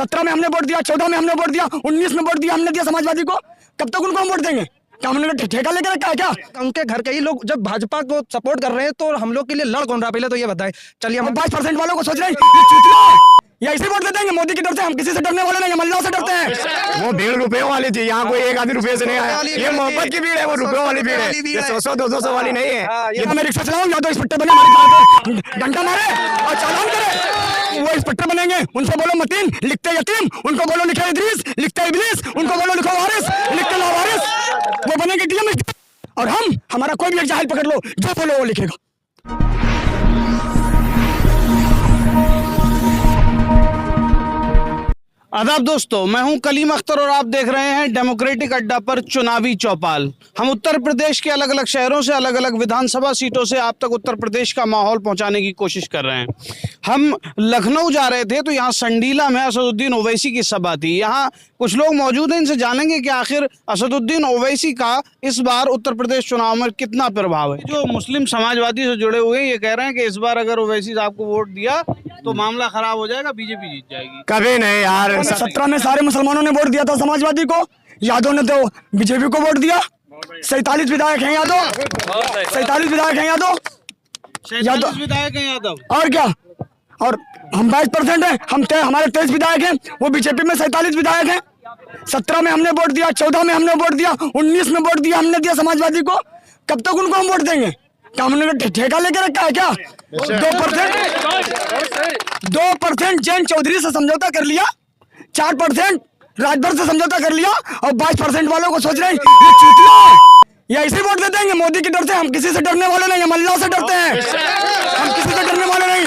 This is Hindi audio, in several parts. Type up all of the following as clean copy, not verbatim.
17 में हमने वोट दिया, 14 में हमने वोट दिया, 19 में वोट दिया, हमने दिया समाजवादी को। कब तक उनको हम वोट देंगे? क्या हमने ठेका लेकर रखा है क्या? उनके घर के ही लोग जब भाजपा को सपोर्ट कर रहे हैं तो हम लोग के लिए लड़ कौन रहा, पहले तो ये बताएं। चलिए हम 22% वालों को सोच रहे हैं ये चूतिया है, या ऐसे वोट दे देंगे मोदी की डर से। हम किसी से डरने वाले नहीं, हम अल्लाह से डरते हैं। वो भीड़ रुपयों वाली थी, यहाँ कोई एक आधी रुपये से नहीं आया। ये मोहब्बत की भीड़ है, वो रुपयों वाली भीड़ है, ये 100-200 वाली नहीं है। ये मैं रिक्शा चलाऊं या तो इंस्पेक्टर बने हमारी कार पे घंटा मारे और चालान करे, वो इंस्पेक्टर बनेंगे। उनसे बोलो मतीन, लिखते यतीम, उनको बोलो लिखे इदरीस, लिखते इबलीस, उनको बोलो लिखो वारिस, लिखते लावारिस। वो बनेंगे डीएम, और हम, हमारा कोई भी एक जाहिल पकड़ लो, जो बोलो वो लिखेगा। आदाब दोस्तों, मैं हूं कलीम अख्तर और आप देख रहे हैं डेमोक्रेटिक अड्डा पर चुनावी चौपाल। हम उत्तर प्रदेश के अलग अलग शहरों से, अलग अलग विधानसभा सीटों से आप तक उत्तर प्रदेश का माहौल पहुंचाने की कोशिश कर रहे हैं। हम लखनऊ जा रहे थे तो यहाँ संडीला में असदुद्दीन ओवैसी की सभा थी। यहाँ कुछ लोग मौजूद हैं, इनसे जानेंगे कि आखिर असदुद्दीन ओवैसी का इस बार उत्तर प्रदेश चुनाव में कितना प्रभाव है। जो मुस्लिम समाजवादी से जुड़े हुए हैं ये कह रहे हैं कि इस बार अगर ओवैसी साहब को वोट दिया तो मामला खराब हो जाएगा, बीजेपी जीत जाएगी। कभी नहीं यार। 17 में सारे मुसलमानों ने वोट दिया था समाजवादी को, यादव ने तो बीजेपी को वोट दिया। 47 विधायक हैं यादव, 47 विधायक हैं यादव, 47 विधायक हैं यादव, और क्या। और हम 22% हैं, हमारे 23 विधायक हैं, वो बीजेपी में 47 विधायक हैं। 17 में हमने वोट दिया, 14 में हमने वोट दिया, 19 में वोट दिया, हमने दिया समाजवादी को। कब तक उनको हम वोट देंगे? क्या हमने ठेका लेकर रखा है क्या? 2% जैन चौधरी से समझौता कर लिया, 4% राजभर से समझौता कर लिया, और 22% वालों को सोच रहे हैं ये चूतिया है, या ऐसे वोट दे देंगे मोदी की डर से। हम किसी से डरने वाले नहीं, हम अल्लाह से डरते हैं। हम किसी से डरने वाले नहीं,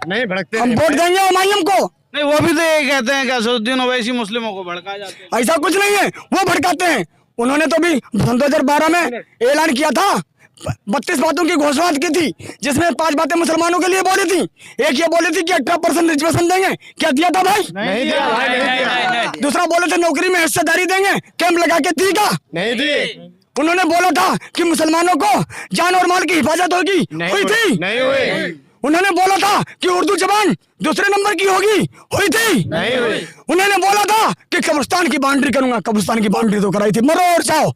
नहीं भड़कते, हम वोट देंगे एमआईएम को। नहीं वो भी तो ये कहते हैं कि असदुद्दीन ओवैसी मुस्लिमों को भड़का जाते हैं। ऐसा कुछ नहीं है, वो भड़काते हैं। उन्होंने तो भी 2012 में ऐलान किया था, 32 बातों की घोषणा की थी, जिसमें 5 बातें मुसलमानों के लिए बोली थी। एक ये बोली थी कि 18% रिजर्वेशन देंगे, क्या दिया था भाई? नहीं दिया भाई, नहीं दिया। दूसरा बोले थे नौकरी में हिस्सेदारी देंगे, कैंप लगा के दी का नहीं दी। उन्होंने बोला था कि मुसलमानों को जान और माल की हिफाजत होगी, हुई थी? नहीं हुई। उन्होंने बोला था कि उर्दू जबान दूसरे नंबर की होगी, हुई थी? नहीं हुई। उन्होंने बोला था कि कब्रिस्तान की बाउंड्री करूंगा, कब्रिस्तान की बाउंड्री तो कराई थी, मरो और जाओ।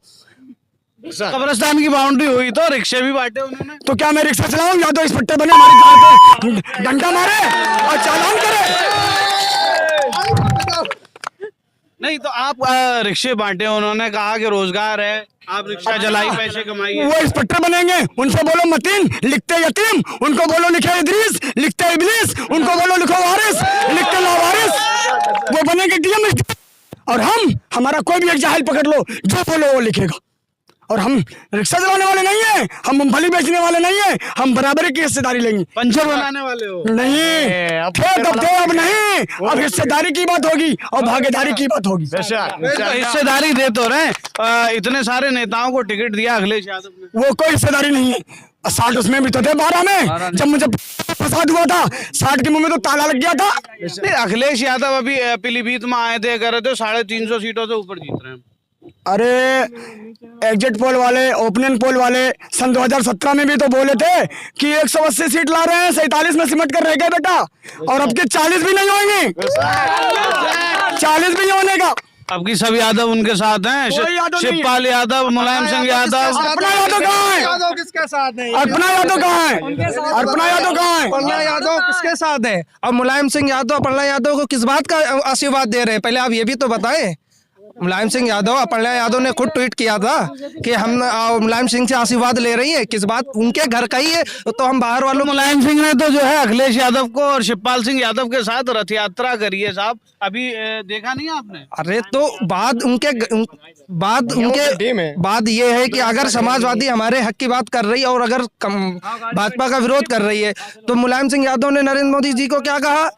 कब्रिस्तान की बाउंड्री हुई तो रिक्शे भी बांटे उन्होंने। तो क्या मैं रिक्शा चलाऊं या तो इंस्पेक्टर बने हमारी कार पे घंटा मारे और चालान करे? नहीं तो आप रिक्शे बांटे, उन्होंने कहा कि रोजगार है, आप रिक्शा चलाई, पैसे कमाइए। वो इंस्पेक्टर बनेंगे। उनसे बोलो मतीन, लिखते यतीम, उनको बोलो लिखे इदरीस, लिखते इबलीस, उनको बोलो लिखो वारिस, लिखते लावारिस। वो बनेंगे डीएम, और हम, हमारा कोई भी एक जाहिल पकड़ लो, जो बोलो वो लिखेगा। और हम रिक्शा चलाने वाले नहीं है, हम मूंगफली बेचने वाले नहीं है, हम बराबरी की हिस्सेदारी लेंगे। पंचर बनाने वाले हो? नहीं, अब नहीं, अब हिस्सेदारी की बात होगी और भागीदारी की बात होगी। तो हिस्सेदारी दे तो रहे, इतने सारे नेताओं को टिकट दिया अखिलेश यादव ने। वो कोई हिस्सेदारी नहीं है। 60 उसमें भी तो थे, 12 में जब मुझे फसाद हुआ था, 60 के मुंह में तो ताला लग गया था। नहीं, अखिलेश यादव अभी पीलीभीत में आए थे, कह रहे थे 350 सीटों से ऊपर जीत रहे हैं। अरे एग्जिट पोल वाले, ओपिनियन पोल वाले सन 2017 में भी तो बोले थे कि 180 सीट ला रहे हैं, 47 में सिमट कर रह गए बेटा, और अब के 40 भी नहीं होंगे, 40 भी नहीं होने का। अब की सब यादव उनके साथ हैं, शिवपाल यादव, मुलायम सिंह यादव। अपना यादव कहाँ है? यादव किसके साथ है? अपना यादव कहाँ है? अपना यादव कहाँ है? पन्ना यादव किसके साथ है? और मुलायम सिंह यादव पन्ना यादव को किस बात का आशीर्वाद दे रहे हैं, पहले आप ये भी तो बताएं। मुलायम सिंह यादव, अपर्णा यादव ने खुद ट्वीट किया था कि हम मुलायम सिंह से आशीर्वाद ले रही है, किस बात? उनके घर का ही है तो हम बाहर वालों। मुलायम सिंह ने तो जो है अखिलेश यादव को और शिवपाल सिंह यादव के साथ रथ यात्रा करी है साहब, अभी देखा नहीं आपने? अरे तो बात ये है कि अगर समाजवादी हमारे हक की बात कर रही है और अगर भाजपा का विरोध कर रही है तो मुलायम सिंह यादव ने नरेंद्र मोदी जी को क्या कहा?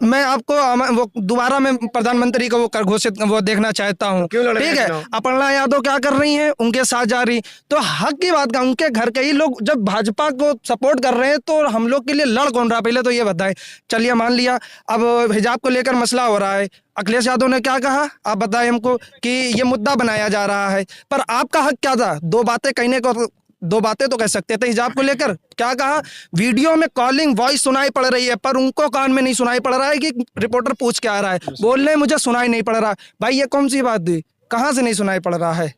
मैं आपको वो दोबारा मैं प्रधानमंत्री को वो घोषित वो देखना चाहता हूँ, ठीक है। अपर्णा यादव क्या कर रही हैं? उनके साथ जा रही। तो हक की बात का, उनके घर के ही लोग जब भाजपा को सपोर्ट कर रहे हैं तो हम लोग के लिए लड़ कौन रहा, पहले तो ये बताएं। चलिए मान लिया अब हिजाब को लेकर मसला हो रहा है, अखिलेश यादव ने क्या कहा आप बताएं हमको कि ये मुद्दा बनाया जा रहा है, पर आपका हक क्या था? 2 बातें कहने को दो बातें तो कह सकते थे हिजाब को लेकर। क्या कहा? वीडियो में कॉलिंग वॉइस सुनाई पड़ रही है, पर उनको कान में नहीं सुनाई पड़ रहा है कि रिपोर्टर पूछ के आ रहा है, बोल रहे मुझे सुनाई नहीं पड़ रहा। भाई ये कौन सी बात हुई? कहाँ से नहीं सुनाई पड़ रहा है?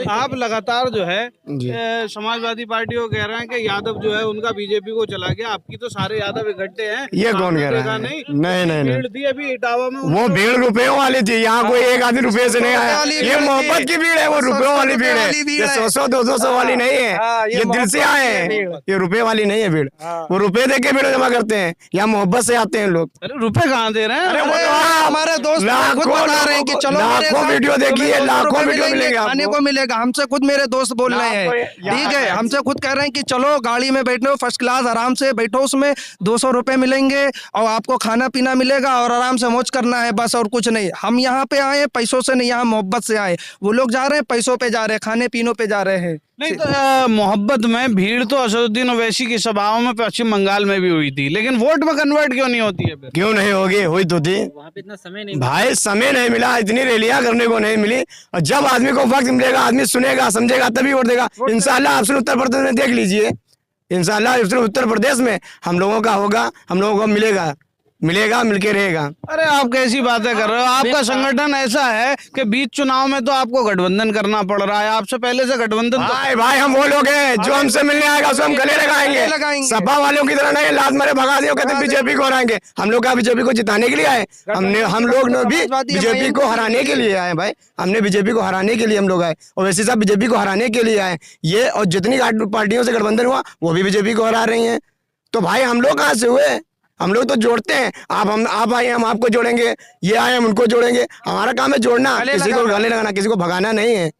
आप लगातार जो है समाजवादी पार्टी को कह रहे हैं कि यादव जो है उनका बीजेपी को चला गया, आपकी तो सारे यादव इकट्ठे हैं। ये कौन कह रहा है? नहीं नहीं भीड़ थी अभी इटावा में, वो भीड़ रुपयों वाली थी, यहाँ कोई एक आदमी रुपये से नहीं आया। ये मोहब्बत की भीड़ है, वो रुपयों वाली भीड़ है। ये 100 200 वाली नहीं है, ये दिल से आए हैं। ये रुपए वाली नहीं है भीड़, वो रुपए दे के भीड़ जमा करते हैं, यहाँ मोहब्बत से आते हैं लोग। अरे रुपए कहाँ दे रहे हैं? अरे वो तो हमारे दोस्त खुद बता रहे हैं कि चलो लाखों वीडियो देखिए, लाखों वीडियो मिलेंगे खाने को मिलेगा। हमसे खुद मेरे दोस्त बोल रहे हैं, ठीक है, हमसे खुद कह रहे हैं कि चलो गाड़ी में बैठो, फर्स्ट क्लास आराम से बैठो, उसमें 200 रुपए मिलेंगे और आपको खाना पीना मिलेगा और आराम से मौज करना है बस, और कुछ नहीं। हम यहाँ पे आए पैसों से नहीं, यहाँ मोहब्बत से आए। वो लोग जा रहे हैं पैसों पे जा रहे हैं, खाने पीनों पे जा रहे हैं। नहीं तो मोहब्बत में भीड़ तो असदुद्दीन ओवैसी की सभाओं में पश्चिम बंगाल में भी हुई थी, लेकिन वोट में कन्वर्ट क्यों नहीं होती है फिर? क्यों नहीं होगी? हुई तो थी, वहाँ पे इतना समय नहीं भाई समय नहीं मिला, इतनी रैलियां करने को नहीं मिली। और जब आदमी को वक्त मिलेगा, आदमी सुनेगा समझेगा तभी वोट देगा। इंशाल्लाह आप उत्तर प्रदेश में देख लीजिए, इंशाल्लाह उत्तर प्रदेश में हम लोगों का होगा, हम लोगों को मिलेगा, मिलके रहेगा। अरे आप कैसी बातें कर रहे हो? आपका संगठन ऐसा है कि बीच चुनाव में तो आपको गठबंधन करना पड़ रहा है, आपसे पहले से गठबंधन भाई हम वो लोग हैं जो हमसे मिलने आएगा उसको हम गले लगाएंगे। सपा वालों की तरह नहीं लात मारे भगा दिए, कहते बीजेपी को हराएंगे। हम लोग क्या बीजेपी को जिताने के लिए आए? हम लोग भी बीजेपी को हराने के लिए आए भाई, हमने बीजेपी को हराने के लिए हम लोग आए, और वैसे सब बीजेपी को हराने के लिए आए। ये और जितनी पार्टियों से गठबंधन हुआ वो भी बीजेपी को हरा रही है। तो भाई हम लोग कहाँ से हुए? हम लोग तो जोड़ते हैं। आप आए हम आपको जोड़ेंगे, ये आए हम उनको जोड़ेंगे। हमारा काम है जोड़ना, किसी को गले लगाना, किसी को भगाना नहीं है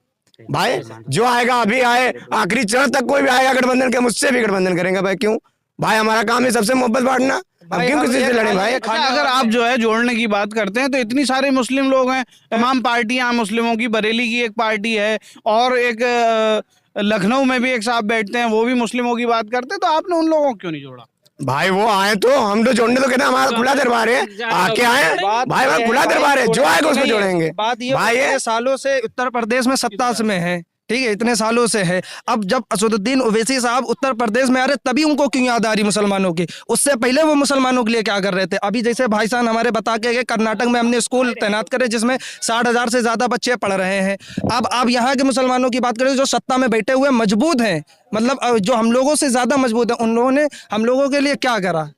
भाई। जो आएगा अभी आए, आखिरी चरण तक कोई भी आएगा गठबंधन के, मुझसे भी गठबंधन करेंगे भाई। क्यों भाई? हमारा काम है सबसे मोहब्बत बांटना, अब क्यों किसी से लड़े भाई? अगर आप जो है जोड़ने की बात करते हैं तो इतनी सारे मुस्लिम लोग हैं, तमाम पार्टियां मुस्लिमों की, बरेली की एक पार्टी है और एक लखनऊ में भी एक साहब बैठते हैं, वो भी मुस्लिमों की बात करते हैं, तो आपने उन लोगों को क्यों नहीं जोड़ा? भाई वो आए तो हम तो जोड़ने तो कहते हैं, हमारा खुला दरबार है, आके आए भाई, हमारा खुला दरबार है, जो आएगा उसको जोड़ेंगे। बात ये भाई इतने सालों से उत्तर प्रदेश में सत्ता में है, ठीक है, इतने सालों से है। अब जब असदुद्दीन ओवैसी साहब उत्तर प्रदेश में आ रहे तभी उनको क्यों याद आ रही मुसलमानों की? उससे पहले वो मुसलमानों के लिए क्या कर रहे थे? अभी जैसे भाई साहब हमारे बता के गए, कर्नाटक में हमने स्कूल तैनात करे जिसमें 60,000 से ज्यादा बच्चे पढ़ रहे हैं। अब आप यहाँ के मुसलमानों की बात करें जो सत्ता में बैठे हुए मजबूत हैं, मतलब जो हम लोगों से ज्यादा मजबूत है, उन लोगों ने हम लोगों के लिए क्या करा?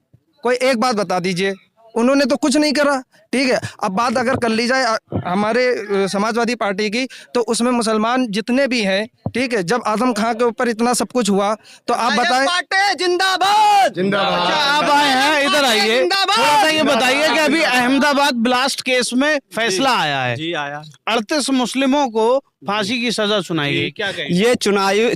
कोई एक बात बता दीजिए। उन्होंने तो कुछ नहीं करा, ठीक है। अब बात अगर कर ली जाए हमारे समाजवादी पार्टी की, तो उसमें मुसलमान जितने भी हैं, ठीक है, जब आजम खां के ऊपर इतना सब कुछ हुआ तो आप बताएं। जिंदाबाद। अच्छा आप आए हैं, इधर आइए, थोड़ा सा ये बताइए कि अभी अहमदाबाद ब्लास्ट केस में फैसला आया है, जी आया। 38 मुस्लिमों को फांसी की सजा सुनाई गई, क्या कहेंगे? ये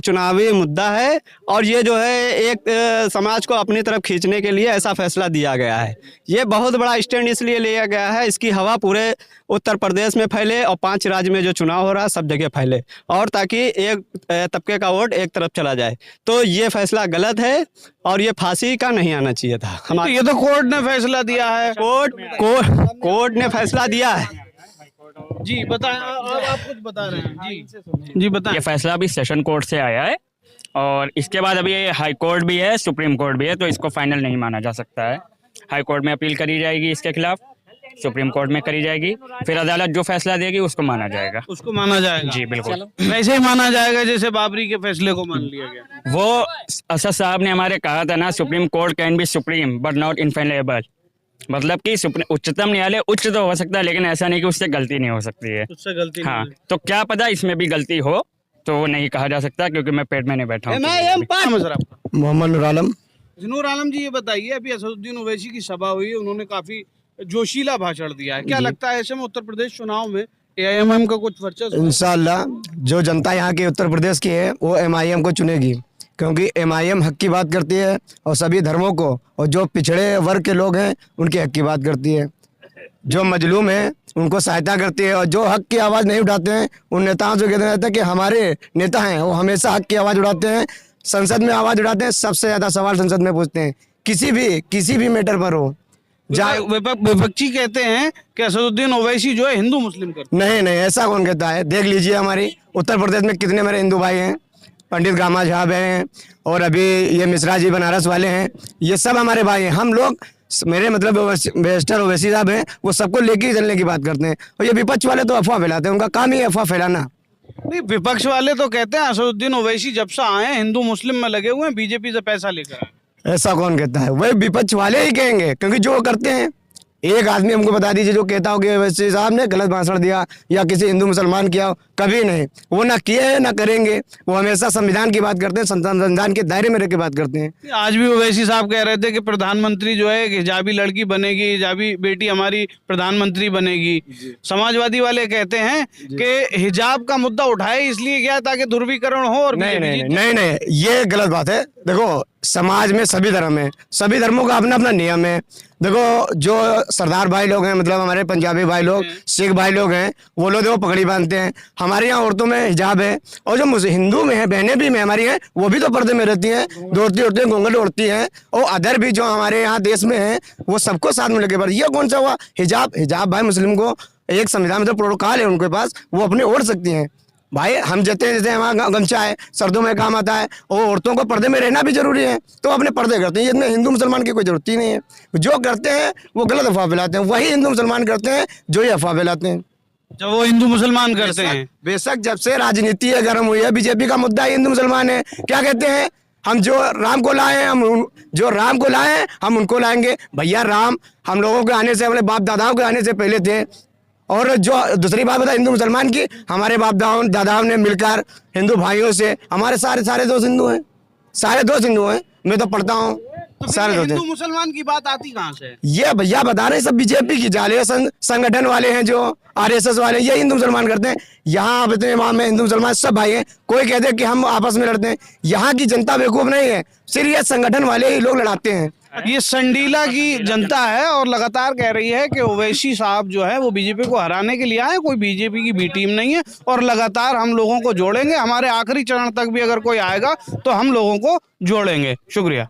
चुनावी मुद्दा है और ये जो है एक समाज को अपनी तरफ खींचने के लिए ऐसा फैसला दिया गया है। ये बहुत बड़ा स्टैंड इसलिए लिया गया है, इसकी हवा पूरे उत्तर प्रदेश में फैले और 5 राज्य में जो चुनाव हो रहा है सब जगह फैले, और ताकि एक तबके का वोट एक तरफ चला जाए। तो ये फैसला गलत है और ये फांसी का नहीं आना चाहिए था। तो ये तो कोर्ट ने फैसला दिया है। कोर्ट ने फैसला दिया है। जी बताएं, आप कुछ बता रहे हैं। जी बताएं। ये फैसला अभी सेशन कोर्ट से आया है और इसके बाद अभी हाई कोर्ट भी है, सुप्रीम कोर्ट भी है, तो इसको फाइनल नहीं माना जा सकता है। हाई कोर्ट में अपील करी जाएगी इसके खिलाफ, सुप्रीम कोर्ट में करी जाएगी, फिर अदालत जो फैसला देगी उसको माना जाएगा। उसको माना जाएगा? जी बिल्कुल, वैसे ही माना जाएगा जैसे बाबरी के फैसले को मान लिया गया। वो असद साहब ने हमारे कहा था ना, supreme court can be supreme but not infallible, मतलब कि उच्चतम न्यायालय उच्च तो हो सकता है लेकिन ऐसा नहीं कि उससे गलती नहीं हो सकती है। उससे गलती हाँ, नहीं। तो क्या पता इसमें भी गलती हो, तो वो नहीं कहा जा सकता क्योंकि मैं पेट में नहीं बैठा हूँ। मोहम्मद नूर आलम। नूर आलम जी ये बताइए, अभी असदुद्दीन ओवैसी की सभा हुई है, उन्होंने काफी जोशीला भाषण दिया है, क्या लगता है ऐसे में उत्तर प्रदेश चुनाव में AIMM का कुछ वर्चस्व? इंशाल्लाह जो जनता यहाँ की उत्तर प्रदेश की है वो MIM को चुनेगी, क्योंकि MIM हक की बात करती है और सभी धर्मों को, और जो पिछड़े वर्ग के लोग हैं उनके हक की बात करती है, जो मजलूम है उनको सहायता करती है, और जो हक की आवाज़ नहीं उठाते हैं उन नेताओं से कहते रहते हैं कि हमारे नेता हैं, वो हमेशा हक की आवाज़ उठाते हैं, संसद में आवाज़ उठाते हैं, सबसे ज़्यादा सवाल संसद में पूछते हैं, किसी भी मैटर पर हो। विपक्षी कहते हैं कि असदुद्दीन ओवैसी जो है हिंदू मुस्लिम करते नहीं ऐसा कौन कहता है? देख लीजिए हमारी उत्तर प्रदेश में कितने मेरे हिंदू भाई हैं, पंडित गामा साहब हैं, और अभी ये मिश्रा जी बनारस वाले हैं, ये सब हमारे भाई हैं। हम लोग, मेरे मतलब मिस्टर ओवैसी साहब हैं, वो सबको लेके ही चलने की बात करते हैं, और ये विपक्ष वाले तो अफवाह फैलाते हैं, उनका काम ही है अफवाह फैलाना। नहीं, विपक्ष वाले तो कहते हैं असदुद्दीन ओवैसी जब से आए हैं हिंदू मुस्लिम में लगे हुए हैं, बीजेपी से पैसा लेकर आए। ऐसा कौन कहता है? वही विपक्ष वाले ही कहेंगे, क्योंकि जो वो करते हैं। एक आदमी हमको बता दीजिए जो कहता हो कि ओवैसी साहब ने गलत भाषण दिया या किसी हिंदू मुसलमान किया हो, कभी नहीं। वो ना किए हैं ना करेंगे, वो हमेशा संविधान की बात करते हैं, संविधान के दायरे में रह के बात करते हैं। आज भी ओवैसी साहब कह रहे थे कि प्रधानमंत्री जो है एक हिजाबी लड़की बनेगी, हिजाबी बेटी हमारी प्रधानमंत्री बनेगी। समाजवादी वाले कहते हैं कि हिजाब का मुद्दा उठाए इसलिए क्या, ताकि ध्रुवीकरण हो और नहीं बीजेपी नहीं जीत। नहीं नहीं, ये गलत बात है। देखो, समाज में सभी धर्म है, सभी धर्मों का अपना अपना नियम है। देखो, जो सरदार भाई लोग हैं, मतलब हमारे पंजाबी भाई लोग, सिख भाई लोग हैं, वो लोग देखो पगड़ी बांधते हैं। हमारे यहाँ औरतों में हिजाब है, और जो हिंदू में है, बहनें भी में हमारी हैं, वो भी तो पर्दे में रहती हैं, दौड़ती उड़ती हैं, घूंघट ओढ़ती हैं। और अदर भी जो हमारे यहाँ देश में है, वो सबको साथ में लेके बढ़। ये कौन सा हुआ हिजाब? हिजाब भाई मुस्लिम को एक संविधान में तो प्रोटोकॉल है उनके पास, वो अपने ओढ़ सकती हैं। भाई हम जैसे हमारा गमछा है, सर्दों में काम आता है, और औरतों को पर्दे में रहना भी जरूरी है, तो अपने पर्दे करते हैं। इसमें हिंदू मुसलमान की कोई जरूरत ही नहीं है। जो करते हैं वो गलत अफवाह फैलाते हैं, वही हिंदू मुसलमान करते हैं जो ये अफवाह फैलाते हैं। जब वो हिंदू मुसलमान करते हैं, बेशक जब से राजनीति गर्म हुई है, बीजेपी का मुद्दा हिंदू मुसलमान है। क्या कहते हैं? हम जो राम को लाए हैं, जो राम को लाए हैं, हम उनको लाएंगे। भैया, राम हम लोगों के आने से, हमारे बाप दादाओं के आने से पहले थे। और जो दूसरी बात बता हिंदू मुसलमान की, हमारे बाप दादाओं ने मिलकर हिंदू भाइयों से, हमारे सारे दोस्त हिंदू हैं, सारे दोस्त हिंदू हैं। मैं तो पढ़ता हूँ, तो सारे दोस्त हिंदू मुसलमान की बात आती कहाँ से? ये भैया बता रहे हैं, सब बीजेपी की जाले संगठन वाले हैं, जो आरएसएस वाले, ये हिंदू मुसलमान करते हैं। यहाँ आप इतने में हिंदू मुसलमान सब भाई हैं, कोई कहते हैं कि हम आपस में लड़ते हैं। यहाँ की जनता बेवकूफ नहीं है, सिर्फ ये संगठन वाले ही लोग लड़ाते हैं। ये संडीला की जनता है और लगातार कह रही है कि ओवैसी साहब जो है वो बीजेपी को हराने के लिए आए, कोई बीजेपी की बी टीम नहीं है, और लगातार हम लोगों को जोड़ेंगे। हमारे आखिरी चरण तक भी अगर कोई आएगा तो हम लोगों को जोड़ेंगे। शुक्रिया।